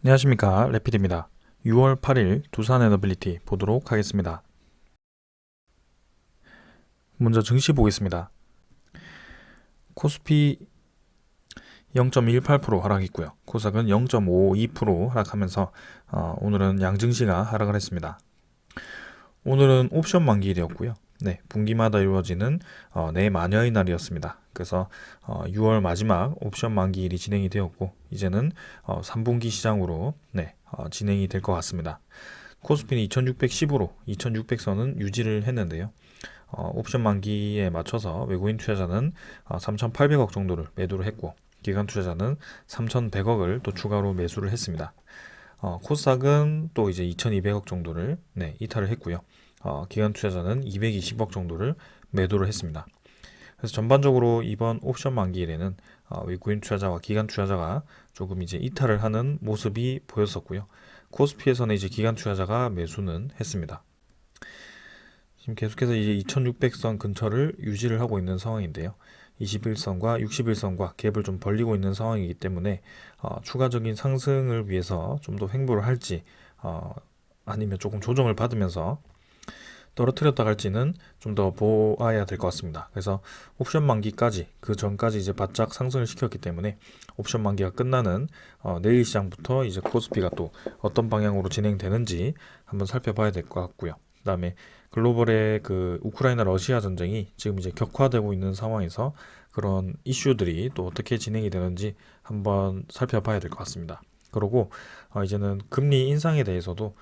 안녕하십니까, 레피드입니다. 6월 8일 두산 에너빌리티 보도록 하겠습니다. 먼저 증시 보겠습니다. 코스피 0.18% 하락했고요. 코스닥은 0.52% 하락하면서 오늘은 양증시가 하락을 했습니다. 오늘은 옵션 만기일이었고요. 네, 분기마다 이루어지는 내마녀의 날이었습니다. 그래서 6월 마지막 옵션 만기일이 진행이 되었고 이제는 3분기 시장으로 진행이 될 것 같습니다. 코스피는 2610으로 2600선은 유지를 했는데요. 옵션 만기에 맞춰서 외국인 투자자는 3800억 정도를 매도를 했고 기관 투자자는 3100억을 또 추가로 매수를 했습니다. 코스닥은 또 이제 2200억 정도를 이탈을 했고요. 기관 투자자는 220억 정도를 매도를 했습니다. 그래서 전반적으로 이번 옵션 만기일에는 외국인 투자자와 기관 투자자가 조금 이제 이탈을 하는 모습이 보였었고요. 코스피에서는 이제 기관 투자자가 매수는 했습니다. 지금 계속해서 이제 2600선 근처를 유지를 하고 있는 상황인데요. 21선과 61선과 갭을 좀 벌리고 있는 상황이기 때문에 추가적인 상승을 위해서 좀 더 횡보를 할지 아니면 조금 조정을 받으면서 떨어뜨렸다 갈지는 좀 더 보아야 될 것 같습니다. 그래서 옵션 만기까지 그 전까지 이제 바짝 상승을 시켰기 때문에 옵션 만기가 끝나는 내일 시장부터 이제 코스피가 또 어떤 방향으로 진행되는지 한번 살펴봐야 될 것 같고요. 그다음에 글로벌의 그 우크라이나 러시아 전쟁이 지금 이제 격화되고 있는 상황에서 그런 이슈들이 또 어떻게 진행이 되는지 한번 살펴봐야 될 것 같습니다. 그리고 이제는 금리 인상에 대해서도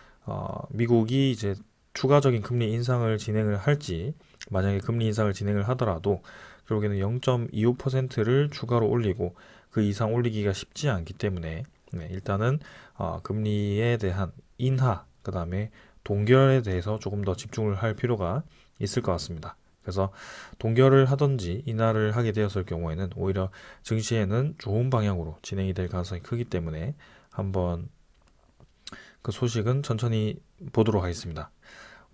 미국이 이제 추가적인 금리 인상을 진행을 할지 만약에 금리 인상을 진행을 하더라도 결국에는 0.25%를 추가로 올리고 그 이상 올리기가 쉽지 않기 때문에 일단은 금리에 대한 인하 그 다음에 동결에 대해서 조금 더 집중을 할 필요가 있을 것 같습니다. 그래서 동결을 하든지 인하를 하게 되었을 경우에는 오히려 증시에는 좋은 방향으로 진행이 될 가능성이 크기 때문에 한번 그 소식은 천천히 보도록 하겠습니다.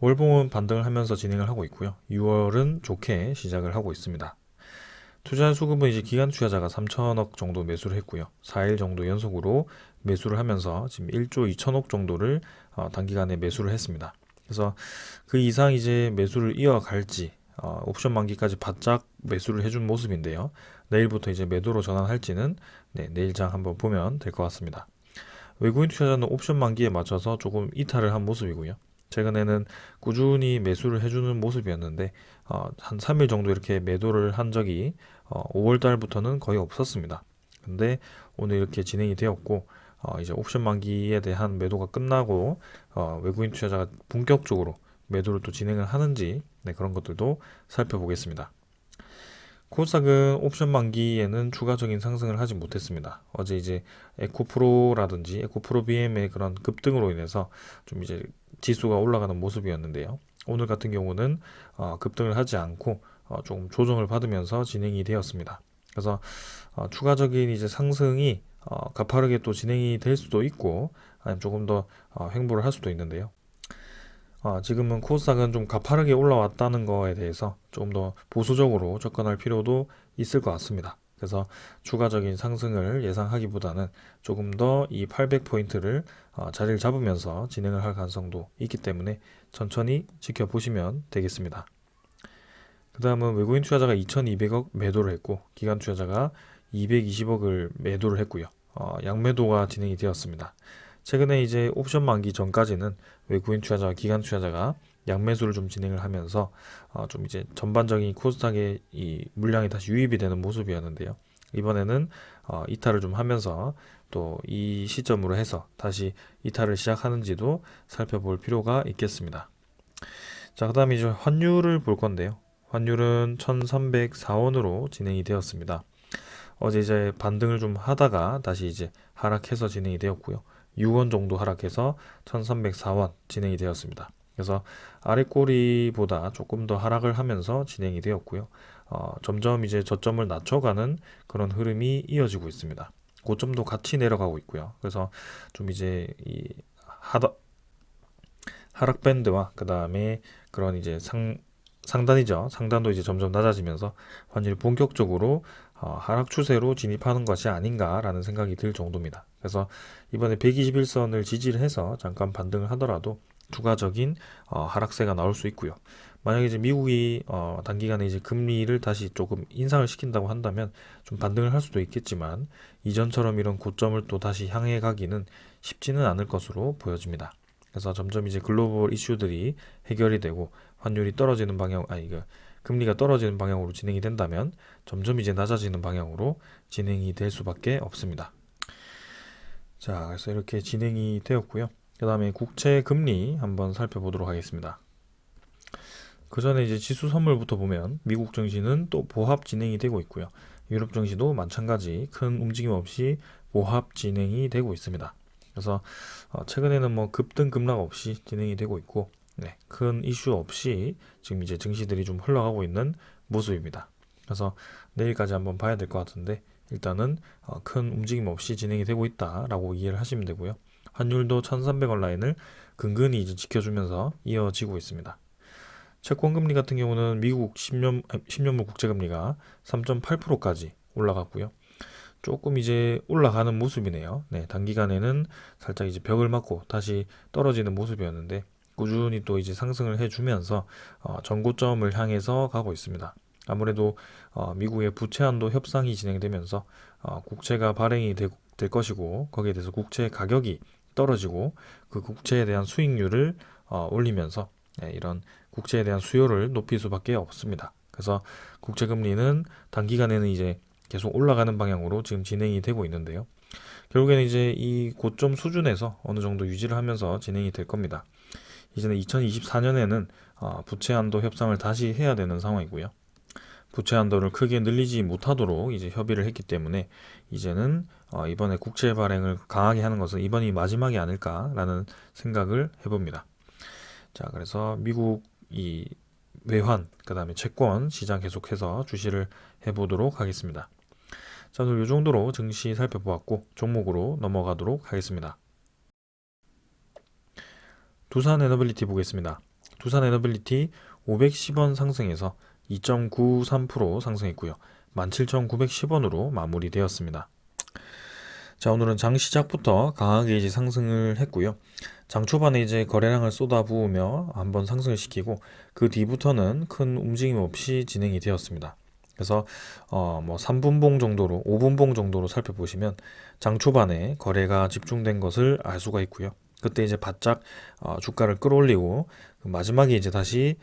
월봉은 반등을 하면서 진행을 하고 있고요. 6월은 좋게 시작을 하고 있습니다. 투자 수급은 이제 기관 투자자가 3천억 정도 매수를 했고요. 4일 정도 연속으로 매수를 하면서 지금 1조 2천억 정도를 단기간에 매수를 했습니다. 그래서 그 이상 이제 매수를 이어갈지 옵션 만기까지 바짝 매수를 해준 모습인데요. 내일부터 이제 매도로 전환할지는 내일장 한번 보면 될 것 같습니다. 외국인 투자자는 옵션 만기에 맞춰서 조금 이탈을 한 모습이고요. 최근에는 꾸준히 매수를 해주는 모습이었는데 한 3일 정도 이렇게 매도를 한 적이 5월 달부터는 거의 없었습니다. 근데 오늘 이렇게 진행이 되었고 이제 옵션 만기에 대한 매도가 끝나고 외국인 투자자가 본격적으로 매도를 또 진행을 하는지 그런 것들도 살펴보겠습니다. 코스닥은 옵션 만기에는 추가적인 상승을 하지 못했습니다. 어제 이제 에코프로라든지 에코프로 BM의 그런 급등으로 인해서 좀 이제 지수가 올라가는 모습이었는데요. 오늘 같은 경우는 급등을 하지 않고 조금 조정을 받으면서 진행이 되었습니다. 그래서 추가적인 이제 상승이 가파르게 또 진행이 될 수도 있고 아니면 조금 더 횡보를 할 수도 있는데요. 지금은 코스닥은 좀 가파르게 올라왔다는 거에 대해서 조금 더 보수적으로 접근할 필요도 있을 것 같습니다. 그래서 추가적인 상승을 예상하기보다는 조금 더 이 800포인트를 자리를 잡으면서 진행을 할 가능성도 있기 때문에 천천히 지켜보시면 되겠습니다. 그 다음은 외국인 투자자가 2200억 매도를 했고 기관 투자자가 220억을 매도를 했고요. 양매도가 진행이 되었습니다. 최근에 이제 옵션 만기 전까지는 외국인 투자자와 기관 투자자가 양매수를 좀 진행을 하면서 좀 이제 전반적인 코스닥의 이 물량이 다시 유입이 되는 모습이었는데요. 이번에는 이탈을 좀 하면서 또 이 시점으로 해서 다시 이탈을 시작하는지도 살펴볼 필요가 있겠습니다. 자, 그 다음에 이제 환율을 볼 건데요. 환율은 1304원으로 진행이 되었습니다. 어제 이제 반등을 좀 하다가 다시 이제 하락해서 진행이 되었고요. 6원 정도 하락해서 1304원 진행이 되었습니다. 그래서 아래 꼬리보다 조금 더 하락을 하면서 진행이 되었고요. 점점 이제 저점을 낮춰가는 그런 흐름이 이어지고 있습니다. 고점도 같이 내려가고 있고요. 그래서 좀 이제 이 하락 밴드와 그 다음에 그런 이제 상단이죠. 상단도 이제 점점 낮아지면서 환율이 본격적으로 하락 추세로 진입하는 것이 아닌가라는 생각이 들 정도입니다. 그래서 이번에 121선을 지지를 해서 잠깐 반등을 하더라도 추가적인 하락세가 나올 수 있고요. 만약에 이제 미국이 단기간에 이제 금리를 다시 조금 인상을 시킨다고 한다면 좀 반등을 할 수도 있겠지만 이전처럼 이런 고점을 또 다시 향해 가기는 쉽지는 않을 것으로 보여집니다. 그래서 점점 이제 글로벌 이슈들이 해결이 되고 환율이 떨어지는 방향, 금리가 떨어지는 방향으로 진행이 된다면 점점 이제 낮아지는 방향으로 진행이 될 수밖에 없습니다. 자, 그래서 이렇게 진행이 되었고요. 그 다음에 국채 금리 한번 살펴보도록 하겠습니다. 그 전에 이제 지수 선물부터 보면 미국 증시는 또 보합 진행이 되고 있고요. 유럽 증시도 마찬가지 큰 움직임 없이 보합 진행이 되고 있습니다. 그래서 최근에는 뭐 급등 급락 없이 진행이 되고 있고, 큰 이슈 없이 지금 이제 증시들이 좀 흘러가고 있는 모습입니다. 그래서 내일까지 한번 봐야 될 것 같은데 일단은 큰 움직임 없이 진행이 되고 있다라고 이해를 하시면 되고요. 환율도 1,300원 라인을 근근히 이제 지켜주면서 이어지고 있습니다. 채권 금리 같은 경우는 미국 10년물 국채금리가 3.8%까지 올라갔고요. 조금 이제 올라가는 모습이네요. 단기간에는 살짝 이제 벽을 맞고 다시 떨어지는 모습이었는데 꾸준히 또 이제 상승을 해주면서 전고점을 향해서 가고 있습니다. 아무래도 미국의 부채 한도 협상이 진행되면서 국채가 발행이 될 것이고 거기에 대해서 국채 가격이 떨어지고 그 국채에 대한 수익률을 올리면서 이런 국채에 대한 수요를 높일 수밖에 없습니다. 그래서 국채 금리는 단기간에는 이제 계속 올라가는 방향으로 지금 진행이 되고 있는데요. 결국에는 이제 이 고점 수준에서 어느 정도 유지를 하면서 진행이 될 겁니다. 이제는 2024년에는 부채 한도 협상을 다시 해야 되는 상황이고요. 부채 한도를 크게 늘리지 못하도록 이제 협의를 했기 때문에 이제는 이번에 국채 발행을 강하게 하는 것은 이번이 마지막이 아닐까라는 생각을 해봅니다. 자, 그래서 미국 이 외환, 그 다음에 채권 시장 계속해서 주시를 해보도록 하겠습니다. 자, 오늘 이 정도로 증시 살펴보았고 종목으로 넘어가도록 하겠습니다. 두산 에너빌리티 보겠습니다. 두산 에너빌리티 510원 상승해서 2.93% 상승했고요. 17,910원으로 마무리되었습니다. 자, 오늘은 장 시작부터 강하게 이제 상승을 했고요. 장 초반에 이제 거래량을 쏟아부으며 한번 상승을 시키고 그 뒤부터는 큰 움직임 없이 진행이 되었습니다. 그래서 뭐 3분봉 정도로 5분봉 정도로 살펴보시면 장 초반에 거래가 집중된 것을 알 수가 있고요. 그때 이제 바짝 주가를 끌어올리고 마지막에 이제 다시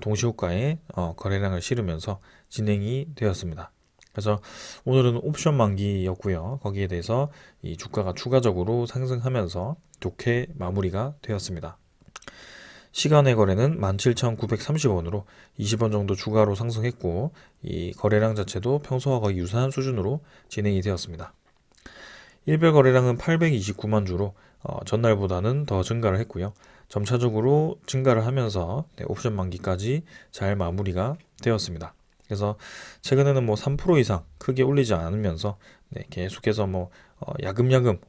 동시호가에 거래량을 실으면서 진행이 되었습니다. 그래서 오늘은 옵션 만기였고요. 거기에 대해서 이 주가가 추가적으로 상승하면서 좋게 마무리가 되었습니다. 시간의 거래는 17,930원으로 20원 정도 추가로 상승했고 이 거래량 자체도 평소와 거의 유사한 수준으로 진행이 되었습니다. 일별 거래량은 829만 주로 전날보다는 더 증가를 했고요. 점차적으로 증가를 하면서 옵션 만기까지 잘 마무리가 되었습니다. 그래서 최근에는 뭐 3% 이상 크게 올리지 않으면서 계속해서 뭐 야금야금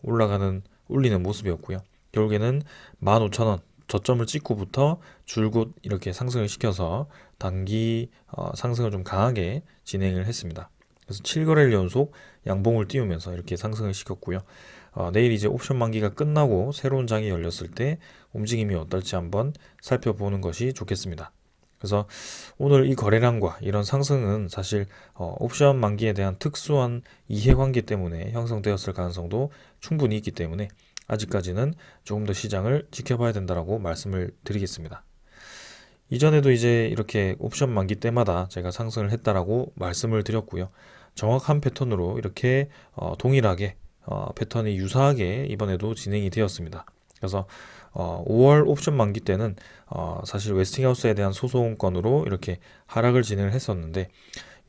올리는 모습이었고요. 결국에는 15,000원 저점을 찍고부터 줄곧 이렇게 상승을 시켜서 단기 상승을 좀 강하게 진행을 했습니다. 그래서 7거래일 연속 양봉을 띄우면서 이렇게 상승을 시켰고요. 내일 이제 옵션 만기가 끝나고 새로운 장이 열렸을 때 움직임이 어떨지 한번 살펴보는 것이 좋겠습니다. 그래서 오늘 이 거래량과 이런 상승은 사실 옵션 만기에 대한 특수한 이해관계 때문에 형성되었을 가능성도 충분히 있기 때문에 아직까지는 조금 더 시장을 지켜봐야 된다라고 말씀을 드리겠습니다. 이전에도 이제 이렇게 옵션 만기 때마다 제가 상승을 했다라고 말씀을 드렸고요. 정확한 패턴으로 이렇게 동일하게 패턴이 유사하게 이번에도 진행이 되었습니다. 그래서 5월 옵션 만기 때는 사실 웨스팅하우스에 대한 소송건으로 이렇게 하락을 진행을 했었는데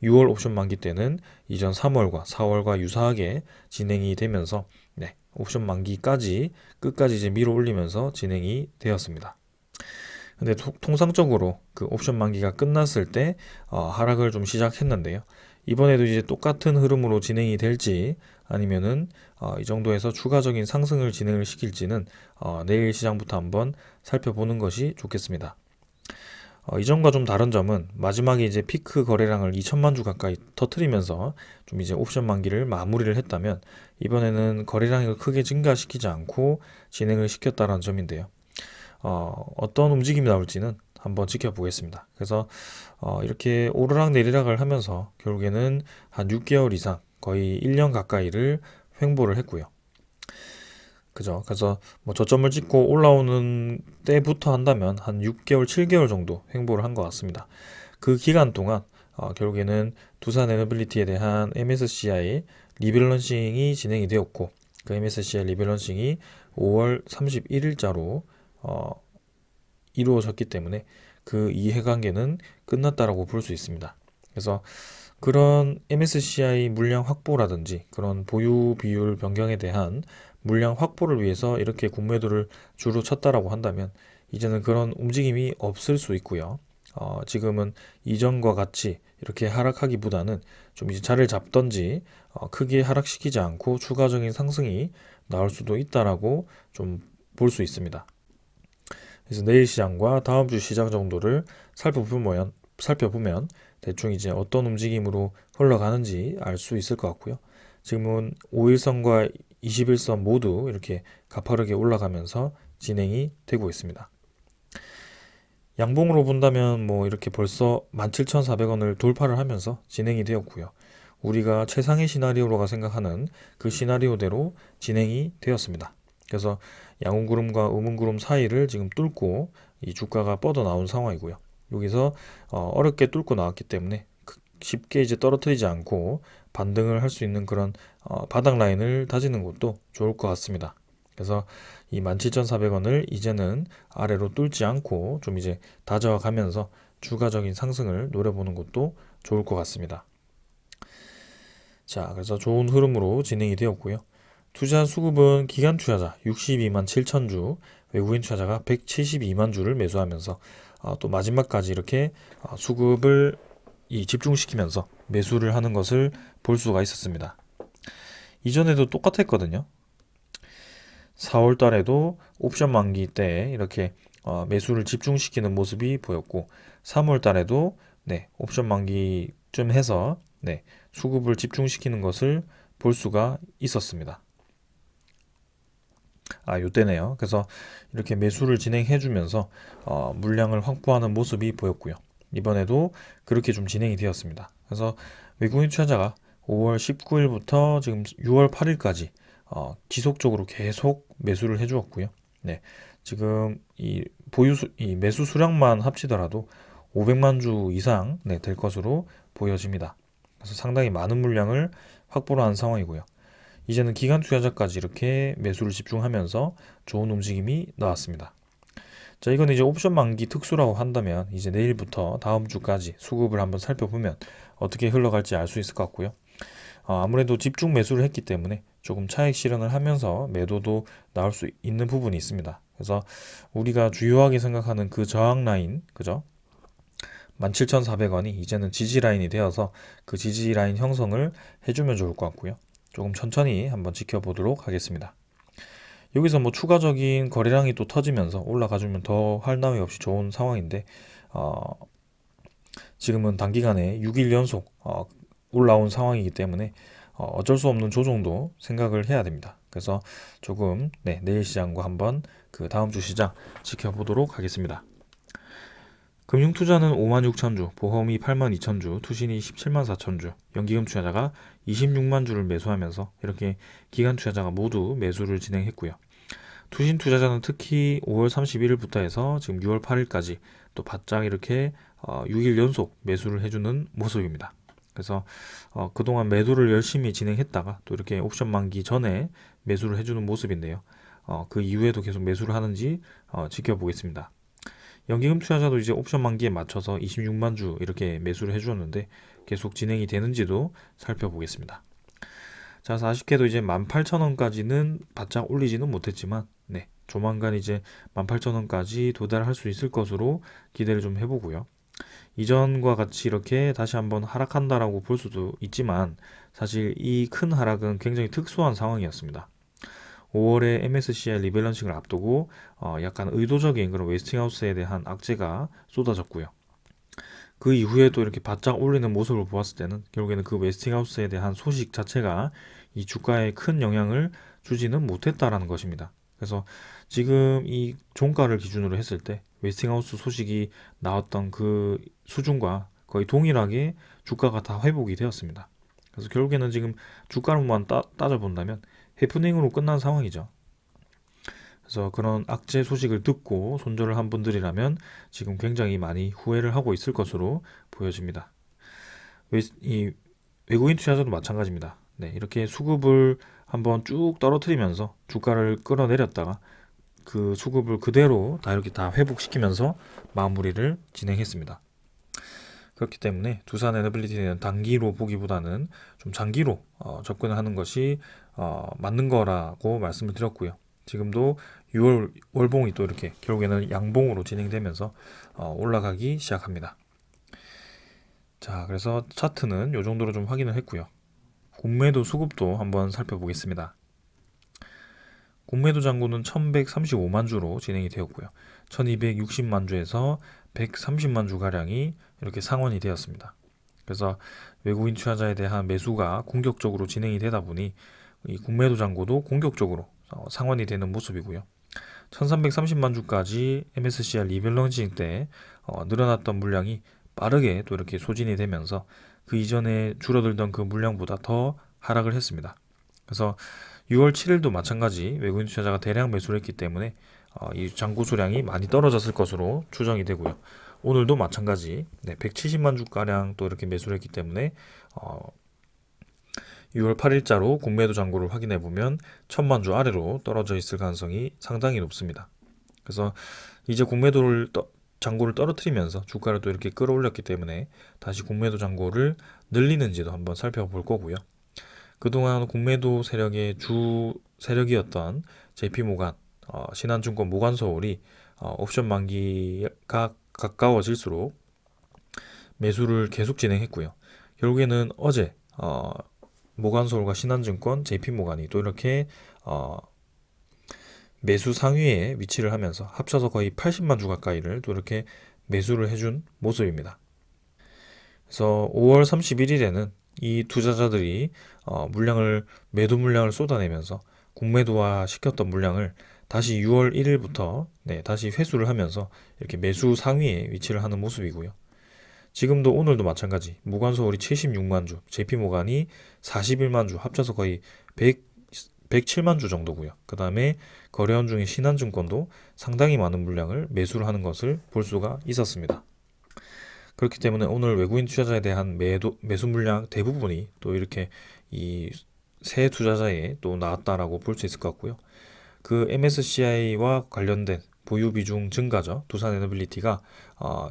6월 옵션 만기 때는 이전 3월과 4월과 유사하게 진행이 되면서 옵션 만기까지 끝까지 이제 밀어 올리면서 진행이 되었습니다. 근데 통상적으로 그 옵션 만기가 끝났을 때 하락을 좀 시작했는데요. 이번에도 이제 똑같은 흐름으로 진행이 될지 아니면은 이 정도에서 추가적인 상승을 진행을 시킬지는 내일 시장부터 한번 살펴보는 것이 좋겠습니다. 이전과 좀 다른 점은 마지막에 이제 피크 거래량을 2천만 주 가까이 터트리면서 좀 이제 옵션 만기를 마무리를 했다면 이번에는 거래량을 크게 증가시키지 않고 진행을 시켰다는 점인데요. 어떤 움직임이 나올지는 한번 지켜보겠습니다. 그래서 이렇게 오르락 내리락을 하면서 결국에는 한 6개월 이상 거의 1년 가까이를 횡보를 했고요. 그죠? 그래서 뭐 저점을 찍고 올라오는 때부터 한다면 한 6개월, 7개월 정도 횡보를 한 것 같습니다. 그 기간 동안 결국에는 두산 에너빌리티에 대한 MSCI 리밸런싱이 진행이 되었고 그 MSCI 리밸런싱이 5월 31일자로 이루어졌기 때문에 그 이해관계는 끝났다라고 볼 수 있습니다. 그래서 그런 MSCI 물량 확보라든지 그런 보유 비율 변경에 대한 물량 확보를 위해서 이렇게 군매도를 주로 쳤다라고 한다면 이제는 그런 움직임이 없을 수 있고요. 지금은 이전과 같이 이렇게 하락하기보다는 좀 이제 자리를 잡던지 크게 하락시키지 않고 추가적인 상승이 나올 수도 있다라고 좀 볼 수 있습니다. 그래서 내일 시장과 다음 주 시장 정도를 살펴보면 대충 이제 어떤 움직임으로 흘러가는지 알 수 있을 것 같고요. 지금은 5일선과 21선 모두 이렇게 가파르게 올라가면서 진행이 되고 있습니다. 양봉으로 본다면 뭐 이렇게 벌써 17,400원을 돌파를 하면서 진행이 되었고요. 우리가 최상의 시나리오로가 생각하는 그 시나리오대로 진행이 되었습니다. 그래서 양운구름과 음운구름 사이를 지금 뚫고 이 주가가 뻗어나온 상황이고요. 여기서 어렵게 뚫고 나왔기 때문에 쉽게 이제 떨어뜨리지 않고 반등을 할 수 있는 그런 바닥 라인을 다지는 것도 좋을 것 같습니다. 그래서 이 17,400원을 이제는 아래로 뚫지 않고 좀 이제 다져와 가면서 추가적인 상승을 노려보는 것도 좋을 것 같습니다. 자, 그래서 좋은 흐름으로 진행이 되었고요. 투자 수급은 기관 투자자 62만 7천 주, 외국인 투자자가 172만 주를 매수하면서 또 마지막까지 이렇게 수급을 집중시키면서 매수를 하는 것을 볼 수가 있었습니다. 이전에도 똑같았거든요. 4월 달에도 옵션 만기 때 이렇게 매수를 집중시키는 모습이 보였고 3월 달에도 옵션 만기쯤 해서 수급을 집중시키는 것을 볼 수가 있었습니다. 요때네요. 그래서 이렇게 매수를 진행해 주면서 물량을 확보하는 모습이 보였고요. 이번에도 그렇게 좀 진행이 되었습니다. 그래서 외국인 투자자가 5월 19일부터 지금 6월 8일까지 지속적으로 계속 매수를 해 주었고요. 지금 이 매수 수량만 합치더라도 500만 주 이상 될 것으로 보여집니다. 그래서 상당히 많은 물량을 확보를 한 상황이고요. 이제는 기관 투자자까지 이렇게 매수를 집중하면서 좋은 움직임이 나왔습니다. 자, 이건 이제 옵션 만기 특수라고 한다면 이제 내일부터 다음 주까지 수급을 한번 살펴보면 어떻게 흘러갈지 알 수 있을 것 같고요. 아무래도 집중 매수를 했기 때문에 조금 차익 실현을 하면서 매도도 나올 수 있는 부분이 있습니다. 그래서 우리가 주요하게 생각하는 그 저항 라인, 그죠? 17,400원이 이제는 지지 라인이 되어서 그 지지 라인 형성을 해주면 좋을 것 같고요. 조금 천천히 한번 지켜보도록 하겠습니다. 여기서 뭐 추가적인 거래량이 또 터지면서 올라가주면 더 할 나위 없이 좋은 상황인데 지금은 단기간에 6일 연속 올라온 상황이기 때문에 어쩔 수 없는 조정도 생각을 해야 됩니다. 그래서 조금 내일 시장과 한번 그 다음 주 시장 지켜보도록 하겠습니다. 금융투자는 5만 6천 주, 보험이 8만 2천 주, 투신이 17만 4천 주, 연기금 투자자가 26만 주를 매수하면서 이렇게 기관 투자자가 모두 매수를 진행했고요. 투신 투자자는 특히 5월 31일부터 해서 지금 6월 8일까지 또 바짝 이렇게 6일 연속 매수를 해주는 모습입니다. 그래서 그동안 매도를 열심히 진행했다가 또 이렇게 옵션 만기 전에 매수를 해주는 모습인데요. 그 이후에도 계속 매수를 하는지 지켜보겠습니다. 연기금 투자자도 이제 옵션 만기에 맞춰서 26만 주 이렇게 매수를 해주었는데 계속 진행이 되는지도 살펴보겠습니다. 자, 그래서 아쉽게도 이제 18,000원까지는 바짝 올리지는 못했지만 조만간 이제 18,000원까지 도달할 수 있을 것으로 기대를 좀 해보고요. 이전과 같이 이렇게 다시 한번 하락한다라고 볼 수도 있지만 사실 이 큰 하락은 굉장히 특수한 상황이었습니다. 5월에 MSCI 리밸런싱을 앞두고 약간 의도적인 그런 웨스팅하우스에 대한 악재가 쏟아졌고요. 그 이후에도 이렇게 바짝 올리는 모습을 보았을 때는 결국에는 그 웨스팅하우스에 대한 소식 자체가 이 주가에 큰 영향을 주지는 못했다라는 것입니다. 그래서 지금 이 종가를 기준으로 했을 때 웨스팅하우스 소식이 나왔던 그 수준과 거의 동일하게 주가가 다 회복이 되었습니다. 그래서 결국에는 지금 주가로만 따져본다면 해프닝으로 끝난 상황이죠. 그래서 그런 악재 소식을 듣고 손절을 한 분들이라면 지금 굉장히 많이 후회를 하고 있을 것으로 보여집니다. 이 외국인 투자자도 마찬가지입니다. 네, 이렇게 수급을 한번 쭉 떨어뜨리면서 주가를 끌어내렸다가 그 수급을 그대로 다 이렇게 다 회복시키면서 마무리를 진행했습니다. 그렇기 때문에 두산 에너빌리티는 단기로 보기보다는 좀 장기로 접근을 하는 것이 맞는 거라고 말씀을 드렸고요. 지금도 6월 월봉이 또 이렇게 결국에는 양봉으로 진행되면서 올라가기 시작합니다. 자, 그래서 차트는 이 정도로 좀 확인을 했고요. 공매도 수급도 한번 살펴보겠습니다. 공매도 잔고는 1135만 주로 진행이 되었고요. 1260만 주에서 130만 주 가량이 이렇게 상환이 되었습니다. 그래서 외국인 투자자에 대한 매수가 공격적으로 진행이 되다 보니 이 공매도 잔고도 공격적으로 상환이 되는 모습이고요. 1330만 주까지 MSCI 리밸런싱 때 늘어났던 물량이 빠르게 또 이렇게 소진이 되면서 그 이전에 줄어들던 그 물량보다 더 하락을 했습니다. 그래서 6월 7일도 마찬가지 외국인 투자자가 대량 매수를 했기 때문에 이 잔고 수량이 많이 떨어졌을 것으로 추정이 되고요. 오늘도 마찬가지 170만 주가량 또 이렇게 매수를 했기 때문에 6월 8일자로 공매도 잔고를 확인해 보면 1000만 주 아래로 떨어져 있을 가능성이 상당히 높습니다. 그래서 이제 잔고를 떨어뜨리면서 주가를 또 이렇게 끌어올렸기 때문에 다시 공매도 잔고를 늘리는지도 한번 살펴볼 거고요. 그동안 공매도 세력의 주 세력이었던 JP모간, 신한증권 모간서울이 옵션 만기가 가까워질수록 매수를 계속 진행했고요. 결국에는 어제 모간서울과 신한증권, JP모간이 또 이렇게 매수 상위에 위치를 하면서 합쳐서 거의 80만 주 가까이를 또 이렇게 매수를 해준 모습입니다. 그래서 5월 31일에는 이 투자자들이 매도 물량을 쏟아내면서 공매도화 시켰던 물량을 다시 6월 1일부터 다시 회수를 하면서 이렇게 매수 상위에 위치를 하는 모습이고요. 지금도 오늘도 마찬가지 모간서울이 76만 주, JP모간이 41만 주 합쳐서 거의 107만 주 정도고요. 그 다음에 거래원 중에 신한증권도 상당히 많은 물량을 매수를 하는 것을 볼 수가 있었습니다. 그렇기 때문에 오늘 외국인 투자자에 대한 매수 물량 대부분이 또 이렇게 이 새 투자자에 또 나왔다라고 볼 수 있을 것 같고요. 그 MSCI와 관련된 보유 비중 증가죠. 두산 에너빌리티가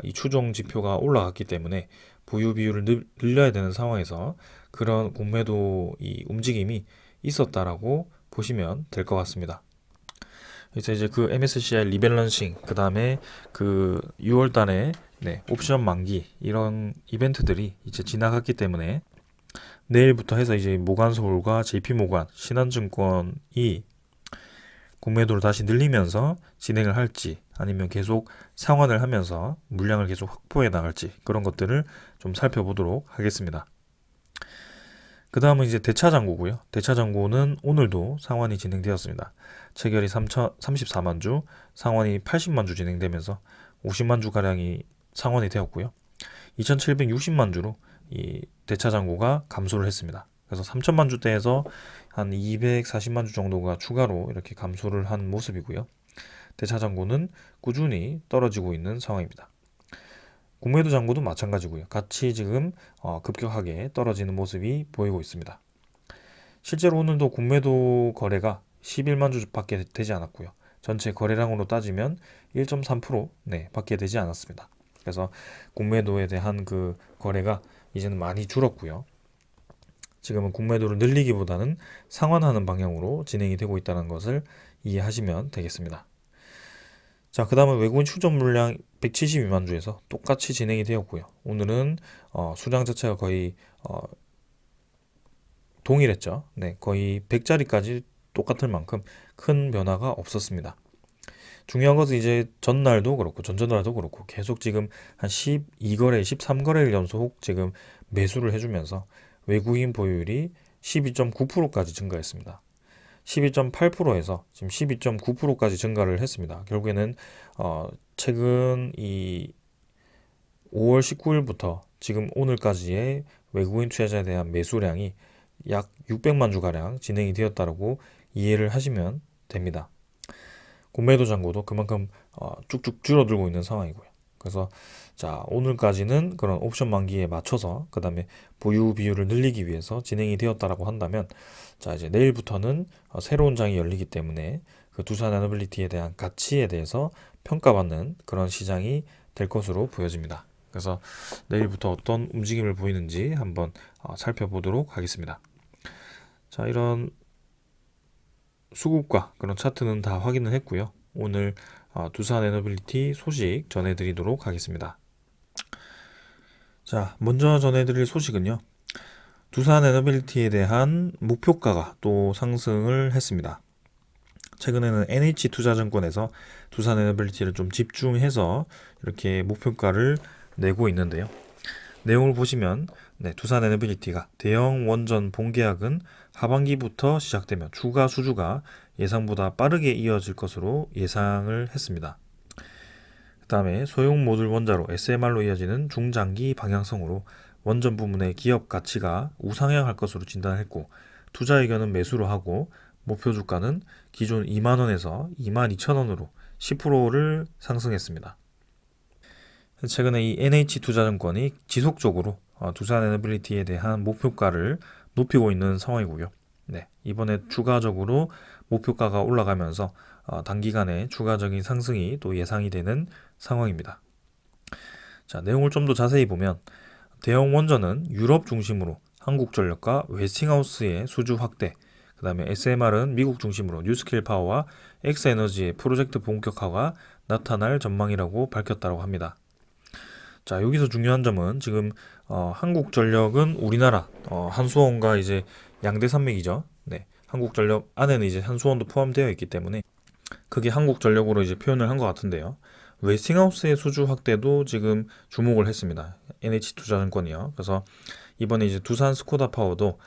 이 추종 지표가 올라갔기 때문에 보유 비율을 늘려야 되는 상황에서 그런 공매도 이 움직임이 있었다라고 보시면 될 것 같습니다. 그래서 이제 그 MSCI 리밸런싱, 그 다음에 그 6월 달에 옵션 만기 이런 이벤트들이 이제 지나갔기 때문에 내일부터 해서 이제 모간서울과 JP모간, 신한증권이 공매도를 다시 늘리면서 진행을 할지 아니면 계속 상환을 하면서 물량을 계속 확보해 나갈지 그런 것들을 좀 살펴보도록 하겠습니다. 그 다음은 이제 대차잔고고요. 대차잔고는 오늘도 상환이 진행되었습니다. 체결이 34만 주, 상환이 80만 주 진행되면서 50만 주 가량이 상환이 되었고요. 2,760만 주로 이 대차잔고가 감소를 했습니다. 그래서 3천만 주대에서 한 240만 주 정도가 추가로 이렇게 감소를 한 모습이고요. 대차잔고는 꾸준히 떨어지고 있는 상황입니다. 공매도 잔고도 마찬가지고요. 같이 지금 급격하게 떨어지는 모습이 보이고 있습니다. 실제로 오늘도 공매도 거래가 11만 주밖에 되지 않았고요. 전체 거래량으로 따지면 1.3% 밖에 되지 않았습니다. 그래서 공매도에 대한 그 거래가 이제는 많이 줄었고요. 지금은 공매도를 늘리기보다는 상환하는 방향으로 진행이 되고 있다는 것을 이해하시면 되겠습니다. 자, 그 다음은 외국인 추적 물량 172만 주에서 똑같이 진행이 되었고요. 오늘은 수량 자체가 거의 동일했죠. 거의 100자리까지 똑같을 만큼 큰 변화가 없었습니다. 중요한 것은 이제 전날도 그렇고 전전날도 그렇고 계속 지금 한 12거래, 13거래일 연속 지금 매수를 해주면서 외국인 보유율이 12.9%까지 증가했습니다. 12.8%에서 지금 12.9%까지 증가를 했습니다. 결국에는 최근 이 5월 19일부터 지금 오늘까지의 외국인 투자자에 대한 매수량이 약 600만 주가량 진행이 되었다고 이해를 하시면 됩니다. 공매도 잔고도 그만큼 쭉쭉 줄어들고 있는 상황이고요. 그래서 자, 오늘까지는 그런 옵션 만기에 맞춰서 그 다음에 보유 비율을 늘리기 위해서 진행이 되었다라고 한다면, 자, 이제 내일부터는 새로운 장이 열리기 때문에 그 두산 애너빌리티에 대한 가치에 대해서 평가받는 그런 시장이 될 것으로 보여집니다. 그래서 내일부터 어떤 움직임을 보이는지 한번 살펴보도록 하겠습니다. 자, 이런 수급과 그런 차트는 다 확인을 했고요. 오늘 두산 애너빌리티 소식 전해드리도록 하겠습니다. 자, 먼저 전해드릴 소식은요. 두산 애너빌리티에 대한 목표가가 또 상승을 했습니다. 최근에는 NH투자증권에서 두산 애너빌리티를 좀 집중해서 이렇게 목표가를 내고 있는데요. 내용을 보시면 두산 애너빌리티가 대형 원전 본계약은 하반기부터 시작되며 추가 수주가 예상보다 빠르게 이어질 것으로 예상을 했습니다. 그 다음에 소형 모듈 원자로 SMR로 이어지는 중장기 방향성으로 원전 부문의 기업 가치가 우상향할 것으로 진단했고, 투자 의견은 매수로 하고 목표 주가는 기존 2만원에서 22,000원으로 10%를 상승했습니다. 최근에 이 NH투자증권이 지속적으로 두산 애너빌리티에 대한 목표가를 높이고 있는 상황이고요. 이번에 추가적으로 목표가가 올라가면서 단기간에 추가적인 상승이 또 예상이 되는 상황입니다. 자, 내용을 좀 더 자세히 보면 대형 원전은 유럽 중심으로 한국전력과 웨스팅하우스의 수주 확대, 그 다음에 SMR은 미국 중심으로 뉴스케일 파워와 엑스에너지의 프로젝트 본격화가 나타날 전망이라고 밝혔다고 합니다. 자, 여기서 중요한 점은 지금 한국전력은 우리나라 한수원과 이제 양대 산맥이죠. 한국전력 안에는 이제 한수원도 포함되어 있기 때문에 그게 한국전력으로 이제 표현을 한 것 같은데요. 웨스팅하우스의 수주 확대도 지금 주목을 했습니다. NH투자증권이요. 그래서 이번에 이제 두산 스코다 파워도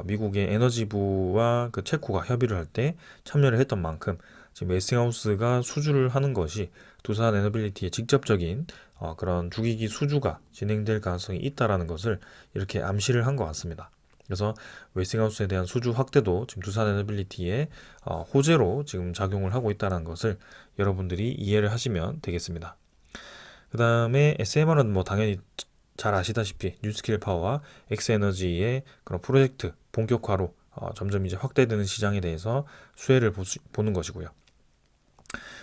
미국의 에너지부와 그 체코가 협의를 할 때 참여를 했던 만큼 지금 웨스팅하우스가 수주를 하는 것이 두산 애너빌리티의 직접적인 그런 주기기 수주가 진행될 가능성이 있다라는 것을 이렇게 암시를 한 것 같습니다. 그래서 웨스팅하우스에 대한 수주 확대도 지금 두산 애너빌리티의 호재로 지금 작용을 하고 있다는 것을 여러분들이 이해를 하시면 되겠습니다. 그 다음에 SMR은 뭐 당연히 잘 아시다시피 뉴스킬 파워와 엑스에너지의 그런 프로젝트 본격화로 점점 이제 확대되는 시장에 대해서 수혜를 보는 것이고요.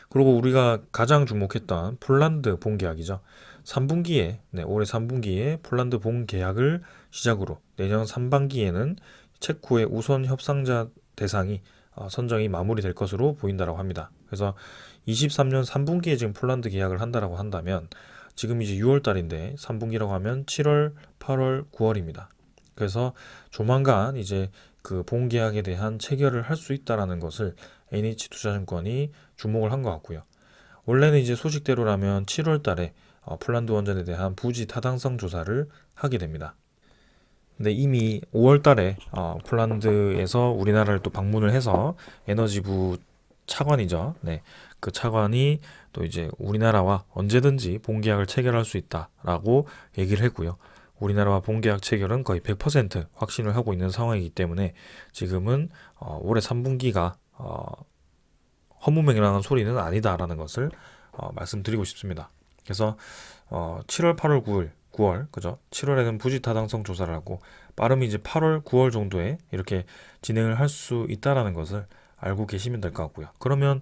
그리고 우리가 가장 주목했던 폴란드 본계약이죠. 3분기에 올해 3분기에 폴란드 본계약을 시작으로 내년 3반기에는 체코의 우선 협상자 대상이 선정이 마무리될 것으로 보인다라고 합니다. 그래서 23년 3분기에 지금 폴란드 계약을 한다라고 한다면 지금 이제 6월 달인데 3분기라고 하면 7월, 8월, 9월입니다. 그래서 조만간 이제 그 본계약에 대한 체결을 할 수 있다라는 것을 NH투자증권이 주목을 한 것 같고요. 원래는 이제 소식대로라면 7월 달에 폴란드 원전에 대한 부지 타당성 조사를 하게 됩니다. 근데 이미 5월 달에 폴란드에서 우리나라를 또 방문을 해서 에너지부 차관이죠. 그 차관이 또 이제 우리나라와 언제든지 본계약을 체결할 수 있다라고 얘기를 했고요. 우리나라와 본계약 체결은 거의 100% 확신을 하고 있는 상황이기 때문에 지금은 올해 3분기가 허무맹랑한 소리는 아니다라는 것을 말씀드리고 싶습니다. 그래서 7월, 8월, 9월, 그죠? 7월에는 부지 타당성 조사를 하고 빠르면 이제 8월, 9월 정도에 이렇게 진행을 할 수 있다라는 것을 알고 계시면 될 것 같고요. 그러면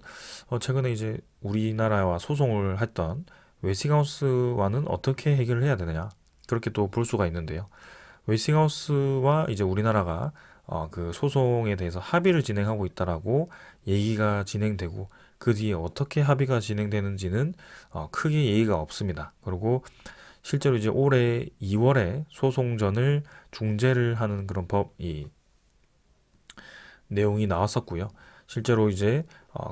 최근에 이제 우리나라와 소송을 했던 웨스팅하우스와는 어떻게 해결을 해야 되느냐? 그렇게 또 볼 수가 있는데요. 웨스팅하우스와 이제 우리나라가 그 소송에 대해서 합의를 진행하고 있다라고 얘기가 진행되고 그 뒤에 어떻게 합의가 진행되는지는 크게 얘기가 없습니다. 그리고 실제로 이제 올해 2월에 소송전을 중재를 하는 그런 법이 내용이 나왔었고요. 실제로 이제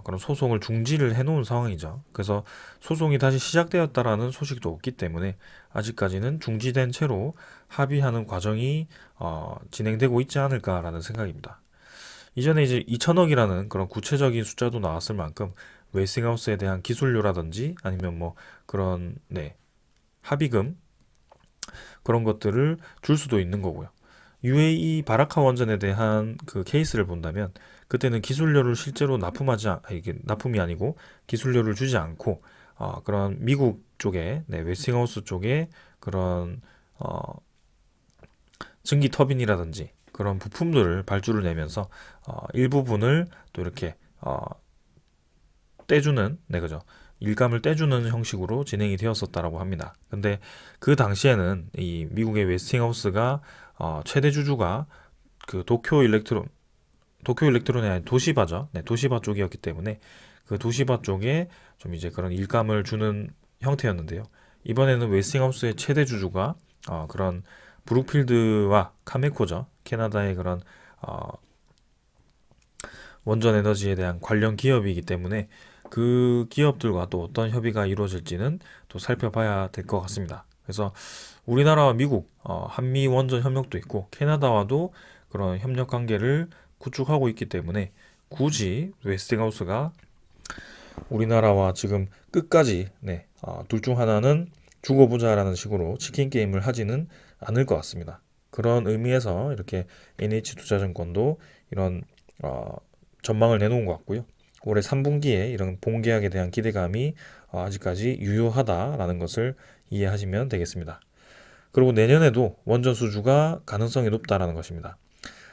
그런 소송을 중지를 해놓은 상황이죠. 그래서 소송이 다시 시작되었다라는 소식도 없기 때문에 아직까지는 중지된 채로 합의하는 과정이 진행되고 있지 않을까라는 생각입니다. 이전에 이제 2천억이라는 그런 구체적인 숫자도 나왔을 만큼 웨스팅하우스에 대한 기술료라든지 아니면 뭐 그런 합의금 그런 것들을 줄 수도 있는 거고요. UAE 바라카 원전에 대한 그 케이스를 본다면 그때는 기술료를 실제로 이게 납품이 아니고 기술료를 주지 않고 그런 미국 쪽에 웨스팅하우스 쪽에 그런 증기 터빈이라든지 그런 부품들을 발주를 내면서 일부분을 또 이렇게 떼주는 그죠. 일감을 떼주는 형식으로 진행이 되었었다라고 합니다. 근데 그 당시에는 이 미국의 웨스팅하우스가 최대 주주가 그 도쿄 일렉트론이 아닌 도시바죠. 도시바 쪽이었기 때문에 그 도시바 쪽에 좀 이제 그런 일감을 주는 형태였는데요. 이번에는 웨스팅하우스의 최대 주주가 그런 브룩필드와 카메코죠. 캐나다의 그런 원전 에너지에 대한 관련 기업이기 때문에 그 기업들과 또 어떤 협의가 이루어질지는 또 살펴봐야 될 것 같습니다. 그래서 우리나라와 미국, 한미 원전 협력도 있고 캐나다와도 그런 협력 관계를 구축하고 있기 때문에 굳이 웨스팅하우스가 우리나라와 지금 끝까지 둘 중 하나는 죽어보자라는 식으로 치킨 게임을 하지는 않을 것 같습니다. 그런 의미에서 이렇게 NH투자증권도 이런 전망을 내놓은 것 같고요. 올해 3분기에 이런 본계약에 대한 기대감이 아직까지 유효하다라는 것을 이해하시면 되겠습니다. 그리고 내년에도 원전 수주가 가능성이 높다라는 것입니다.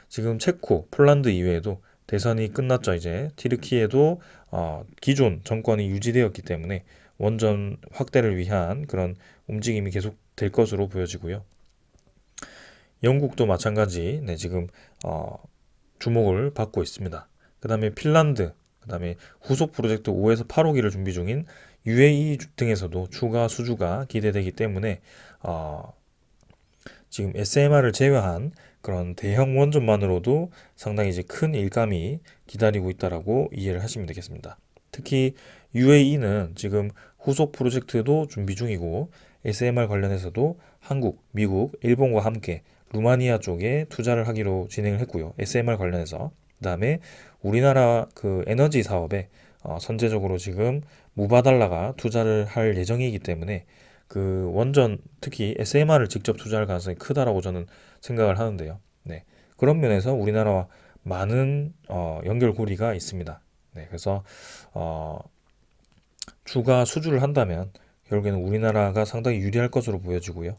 지금 체코, 폴란드 이외에도 대선이 끝났죠. 이제 티르키에도 기존 정권이 유지되었기 때문에 원전 확대를 위한 그런 움직임이 계속 될 것으로 보여지고요. 영국도 마찬가지 지금 주목을 받고 있습니다. 그 다음에 핀란드, 그 다음에 후속 프로젝트 5에서 8호기를 준비 중인 UAE 등에서도 추가 수주가 기대되기 때문에 지금 SMR을 제외한 그런 대형 원전만으로도 상당히 이제 큰 일감이 기다리고 있다라고 이해를 하시면 되겠습니다. 특히 UAE는 지금 후속 프로젝트도 준비 중이고 SMR 관련해서도 한국, 미국, 일본과 함께 루마니아 쪽에 투자를 하기로 진행을 했고요. SMR 관련해서. 그다음에 우리나라 그 에너지 사업에 선제적으로 지금 무바달라가 투자를 할 예정이기 때문에 그 원전 특히 SMR을 직접 투자할 가능성이 크다라고 저는 생각을 하는데요. 그런 면에서 우리나라와 많은 연결고리가 있습니다. 그래서 추가 수주를 한다면 결국에는 우리나라가 상당히 유리할 것으로 보여지고요.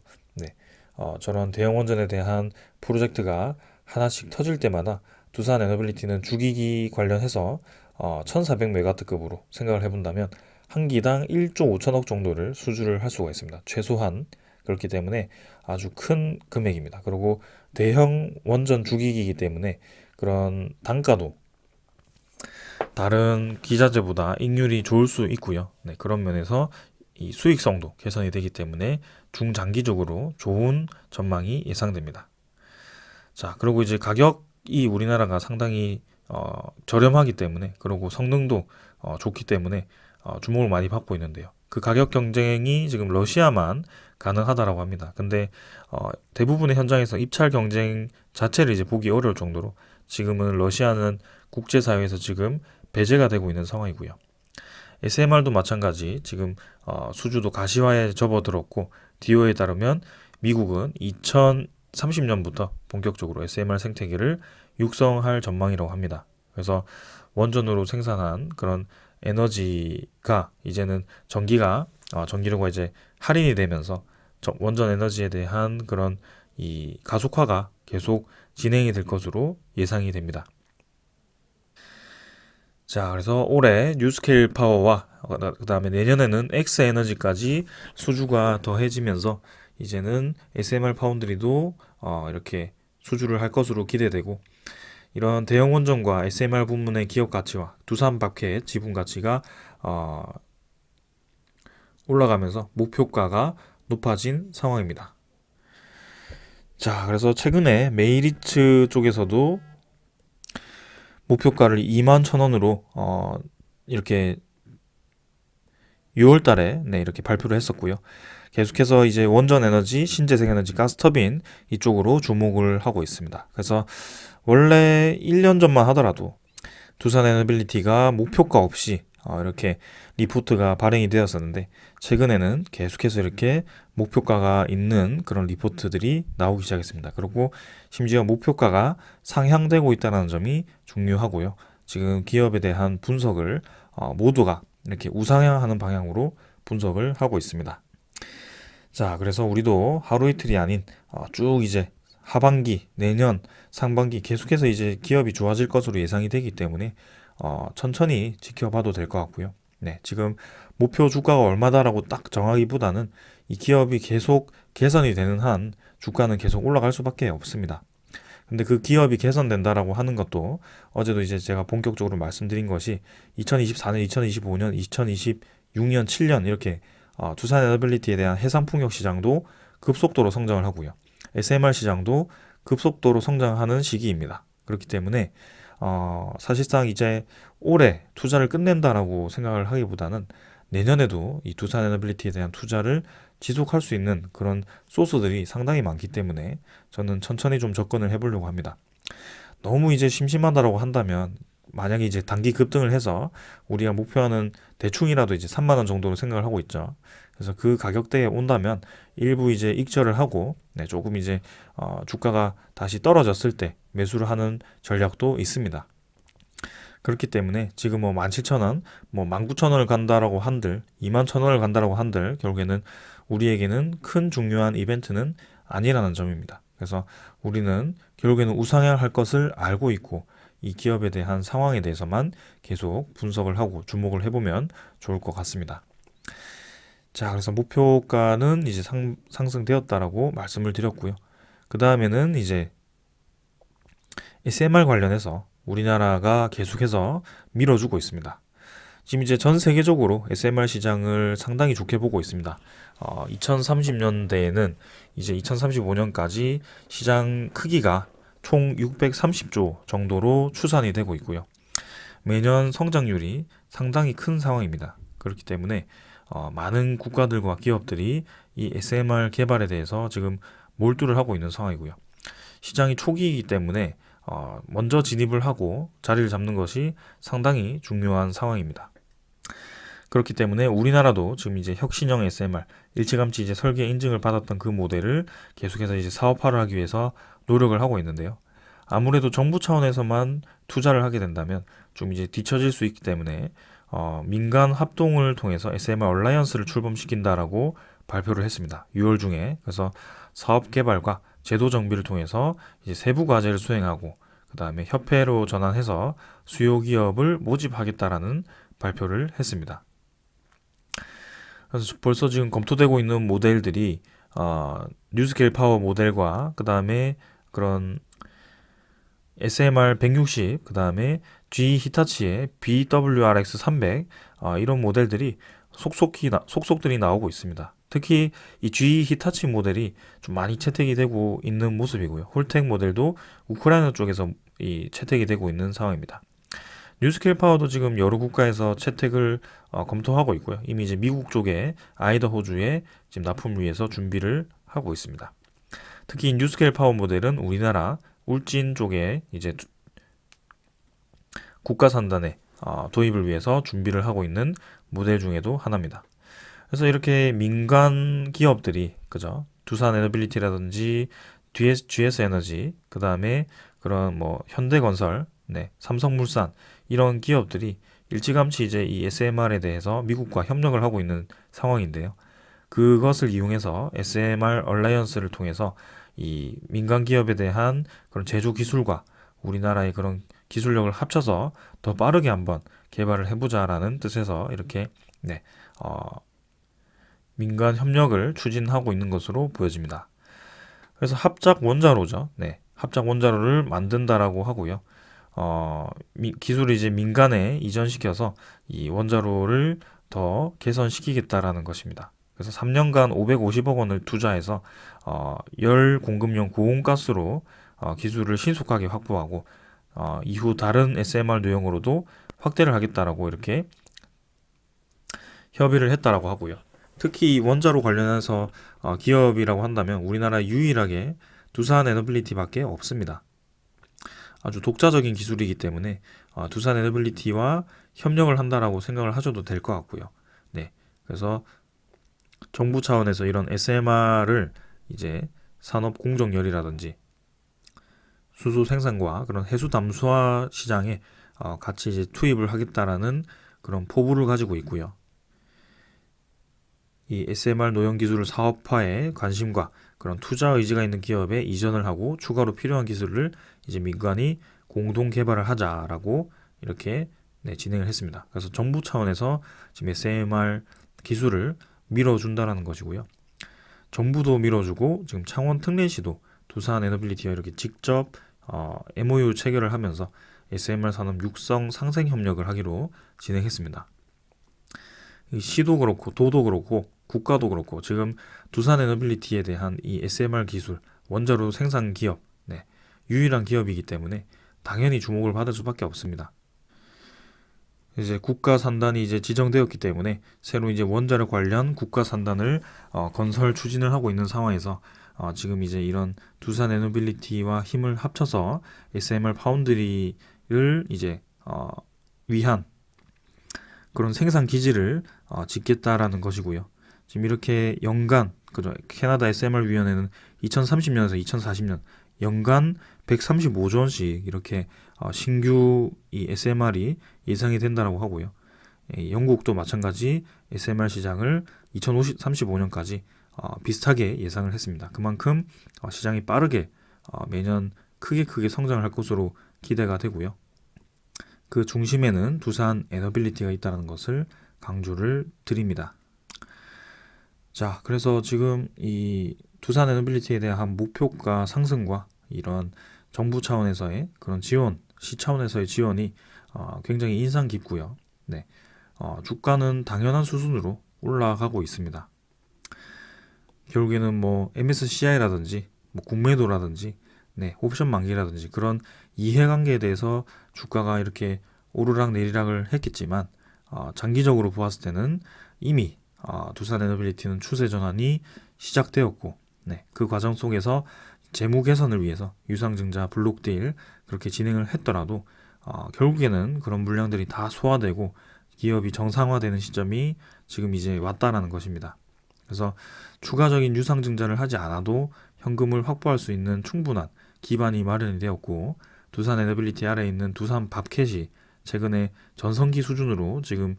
저런 대형 원전에 대한 프로젝트가 하나씩 터질 때마다 두산 에너빌리티는 주기기 관련해서 1400메가와트급으로 생각을 해본다면 한 기당 1조 5천억 정도를 수주를 할 수가 있습니다. 최소한 그렇기 때문에 아주 큰 금액입니다. 그리고 대형 원전 주기기이기 때문에 그런 단가도 다른 기자재보다 이익률이 좋을 수 있고요. 그런 면에서 이 수익성도 개선이 되기 때문에 중장기적으로 좋은 전망이 예상됩니다. 자, 그리고 이제 가격이 우리나라가 상당히 저렴하기 때문에 그리고 성능도 좋기 때문에 주목을 많이 받고 있는데요. 그 가격 경쟁이 지금 러시아만 가능하다라고 합니다. 근데 대부분의 현장에서 입찰 경쟁 자체를 이제 보기 어려울 정도로 지금은 러시아는 국제사회에서 지금 배제가 되고 있는 상황이고요. SMR도 마찬가지 지금 수주도 가시화에 접어들었고 DO에 따르면 미국은 2030년부터 본격적으로 SMR 생태계를 육성할 전망이라고 합니다. 그래서 원전으로 생산한 그런 에너지가 이제는 전기료가 이제 할인이 되면서 원전 에너지에 대한 그런 이 가속화가 계속 진행이 될 것으로 예상이 됩니다. 자, 그래서 올해 뉴스케일 파워와 그 다음에 내년에는 엑스에너지까지 수주가 더해지면서 이제는 SMR 파운드리도 이렇게 수주를 할 것으로 기대되고 이런 대형 원전과 SMR 부문의 기업 가치와 두산바켓 지분 가치가 올라가면서 목표가가 높아진 상황입니다. 자, 그래서 최근에 메이리츠 쪽에서도 목표가를 21,000원으로 이렇게 6월 달에 이렇게 발표를 했었고요. 계속해서 이제 원전 에너지, 신재생 에너지, 가스터빈 이쪽으로 주목을 하고 있습니다. 그래서 원래 1년 전만 하더라도 두산 에너빌리티가 목표가 없이 이렇게 리포트가 발행이 되었었는데, 최근에는 계속해서 이렇게 목표가가 있는 그런 리포트들이 나오기 시작했습니다. 그리고 심지어 목표가가 상향되고 있다는 점이 중요하고요. 지금 기업에 대한 분석을 모두가 이렇게 우상향하는 방향으로 분석을 하고 있습니다. 자, 그래서 우리도 하루 이틀이 아닌 쭉 이제 하반기, 내년, 상반기 계속해서 이제 기업이 좋아질 것으로 예상이 되기 때문에 천천히 지켜봐도 될 것 같고요. 네, 지금 목표 주가가 얼마다라고 딱 정하기보다는 이 기업이 계속 개선이 되는 한 주가는 계속 올라갈 수밖에 없습니다. 근데 그 기업이 개선된다라고 하는 것도 어제도 이제 제가 본격적으로 말씀드린 것이 2024년, 2025년, 2026년, 7년 이렇게 두산 에너빌리티에 대한 해상풍력 시장도 급속도로 성장을 하고요. SMR 시장도 급속도로 성장하는 시기입니다. 그렇기 때문에 사실상 이제 올해 투자를 끝낸다라고 생각을 하기보다는 내년에도 이 두산 에너빌리티에 대한 투자를 지속할 수 있는 그런 소스들이 상당히 많기 때문에 저는 천천히 좀 접근을 해보려고 합니다. 너무 이제 심심하다라고 한다면, 만약에 이제 단기 급등을 해서 우리가 목표하는 대충이라도 이제 3만 원 정도로 생각을 하고 있죠. 그래서 그 가격대에 온다면 일부 이제 익절을 하고 조금 이제 주가가 다시 떨어졌을 때 매수를 하는 전략도 있습니다. 그렇기 때문에 지금 뭐 17,000원, 뭐 19,000원을 간다라고 한들, 21,000원을 간다라고 한들 결국에는 우리에게는 큰 중요한 이벤트는 아니라는 점입니다. 그래서 우리는 결국에는 우상향할 것을 알고 있고 이 기업에 대한 상황에 대해서만 계속 분석을 하고 주목을 해보면 좋을 것 같습니다. 자, 그래서 목표가는 이제 상승되었다라고 말씀을 드렸고요. 그 다음에는 이제 SMR 관련해서 우리나라가 계속해서 밀어주고 있습니다. 지금 이제 전 세계적으로 SMR 시장을 상당히 좋게 보고 있습니다. 2030년대에는 이제 2035년까지 시장 크기가 총 630조 정도로 추산이 되고 있고요. 매년 성장률이 상당히 큰 상황입니다. 그렇기 때문에 많은 국가들과 기업들이 이 SMR 개발에 대해서 지금 몰두를 하고 있는 상황이고요. 시장이 초기이기 때문에 먼저 진입을 하고 자리를 잡는 것이 상당히 중요한 상황입니다. 그렇기 때문에 우리나라도 지금 이제 혁신형 SMR, 일찌감치 이제 설계 인증을 받았던 그 모델을 계속해서 이제 사업화를 하기 위해서 노력을 하고 있는데요. 아무래도 정부 차원에서만 투자를 하게 된다면 좀 이제 뒤처질 수 있기 때문에 민간 합동을 통해서 SMR 얼라이언스를 출범시킨다라고 발표를 했습니다. 6월 중에. 그래서 사업 개발과 제도 정비를 통해서 이제 세부 과제를 수행하고 그 다음에 협회로 전환해서 수요 기업을 모집하겠다라는 발표를 했습니다. 그래서 벌써 지금 검토되고 있는 모델들이 뉴스케일 파워 모델과 그 다음에 그런 SMR 160, 그 다음에 G 히타치의 BWRX 300 이런 모델들이 속속들이 나오고 있습니다. 특히 이 G 히타치 모델이 좀 많이 채택이 되고 있는 모습이고요. 홀텍 모델도 우크라이나 쪽에서 이 채택이 되고 있는 상황입니다. 뉴스케일 파워도 지금 여러 국가에서 채택을 검토하고 있고요. 이미 이제 미국 쪽에 아이다호주에 지금 납품을 위해서 준비를 하고 있습니다. 특히 뉴스케일 파워 모델은 우리나라 울진 쪽에 이제 국가산단에 도입을 위해서 준비를 하고 있는 모델 중에도 하나입니다. 그래서 이렇게 민간 기업들이 그죠? 두산 에너빌리티라든지 GS 에너지, 그 다음에 그런 뭐 현대건설, 삼성물산 이런 기업들이 일찌감치 이제 이 SMR에 대해서 미국과 협력을 하고 있는 상황인데요. 그것을 이용해서 SMR 얼라이언스를 통해서 이 민간 기업에 대한 그런 제조 기술과 우리나라의 그런 기술력을 합쳐서 더 빠르게 한번 개발을 해보자라는 뜻에서 이렇게 민간 협력을 추진하고 있는 것으로 보여집니다. 그래서 합작 원자로죠. 합작 원자로를 만든다라고 하고요. 기술을 이제 민간에 이전시켜서 이 원자로를 더 개선시키겠다라는 것입니다. 그래서 3년간 550억 원을 투자해서 열 공급용 고온가스로 기술을 신속하게 확보하고 이후 다른 SMR 유형으로도 확대를 하겠다라고 이렇게 협의를 했다라고 하고요. 특히 원자로 관련해서 기업이라고 한다면 우리나라 유일하게 두산 에너빌리티밖에 없습니다. 아주 독자적인 기술이기 때문에 두산 에너빌리티와 협력을 한다라고 생각을 하셔도 될 것 같고요. 네, 그래서 정부 차원에서 이런 SMR을 이제 산업 공정열이라든지 수소 생산과 그런 해수 담수화 시장에 같이 이제 투입을 하겠다라는 그런 포부를 가지고 있고요. 이 SMR 노형 기술을 사업화에 관심과 그런 투자 의지가 있는 기업에 이전을 하고 추가로 필요한 기술을 이제 민간이 공동 개발을 하자라고 이렇게 진행을 했습니다. 그래서 정부 차원에서 지금 SMR 기술을 밀어준다라는 것이고요. 정부도 밀어주고 지금 창원 특례시도 두산 에너빌리티와 이렇게 직접 MOU 체결을 하면서 SMR 산업 육성 상생 협력을 하기로 진행했습니다. 이 시도 그렇고 도도 그렇고 국가도 그렇고 지금 두산 에너빌리티에 대한 이 SMR 기술 원자로 생산 기업 유일한 기업이기 때문에 당연히 주목을 받을 수밖에 없습니다. 이제 국가 산단이 이제 지정되었기 때문에 새로 이제 원자력 관련 국가 산단을 건설 추진을 하고 있는 상황에서 지금 이제 이런 두산 에너빌리티와 힘을 합쳐서 SMR 파운드리를 이제 위한 그런 생산 기지를 짓겠다라는 것이고요. 지금 이렇게 연간 그죠? 캐나다 SMR 위원회는 2030년에서 2040년 연간 135조 원씩 이렇게 신규 이 SMR이 예상이 된다라고 하고요. 영국도 마찬가지 SMR 시장을 2035년까지 비슷하게 예상을 했습니다. 그만큼 시장이 빠르게 매년 크게 성장을 할 것으로 기대가 되고요. 그 중심에는 두산 에너빌리티가 있다는 것을 강조를 드립니다. 자, 그래서 지금 이 두산 에너빌리티에 대한 목표가 상승과 이런 정부 차원에서의 그런 지원, 시 차원에서의 지원이 굉장히 인상 깊고요. 네, 주가는 당연한 수준으로 올라가고 있습니다. 결국에는 뭐 MSCI라든지 뭐 국매도라든지 옵션 만기라든지 그런 이해관계에 대해서 주가가 이렇게 오르락 내리락을 했겠지만 장기적으로 보았을 때는 이미 두산 에너빌리티는 추세 전환이 시작되었고 그 과정 속에서 재무 개선을 위해서 유상증자 블록딜 그렇게 진행을 했더라도 결국에는 그런 물량들이 다 소화되고 기업이 정상화되는 시점이 지금 이제 왔다라는 것입니다. 그래서 추가적인 유상증자를 하지 않아도 현금을 확보할 수 있는 충분한 기반이 마련이 되었고 두산 에너빌리티 아래에 있는 두산 밥캣이 최근에 전성기 수준으로 지금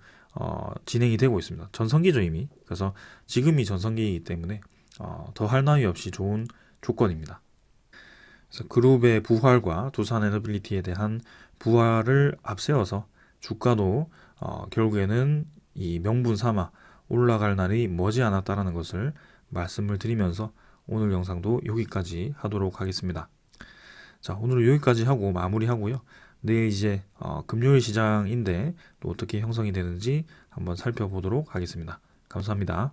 진행이 되고 있습니다. 전성기죠 이미. 그래서 지금이 전성기이기 때문에 더 할 나위 없이 좋은 조건입니다. 그래서 그룹의 부활과 두산 에너빌리티에 대한 부활을 앞세워서 주가도 결국에는 이 명분 삼아 올라갈 날이 머지않았다라는 것을 말씀을 드리면서 오늘 영상도 여기까지 하도록 하겠습니다. 자, 오늘은 여기까지 하고 마무리하고요. 내일 이제 금요일 시장인데 또 어떻게 형성이 되는지 한번 살펴보도록 하겠습니다. 감사합니다.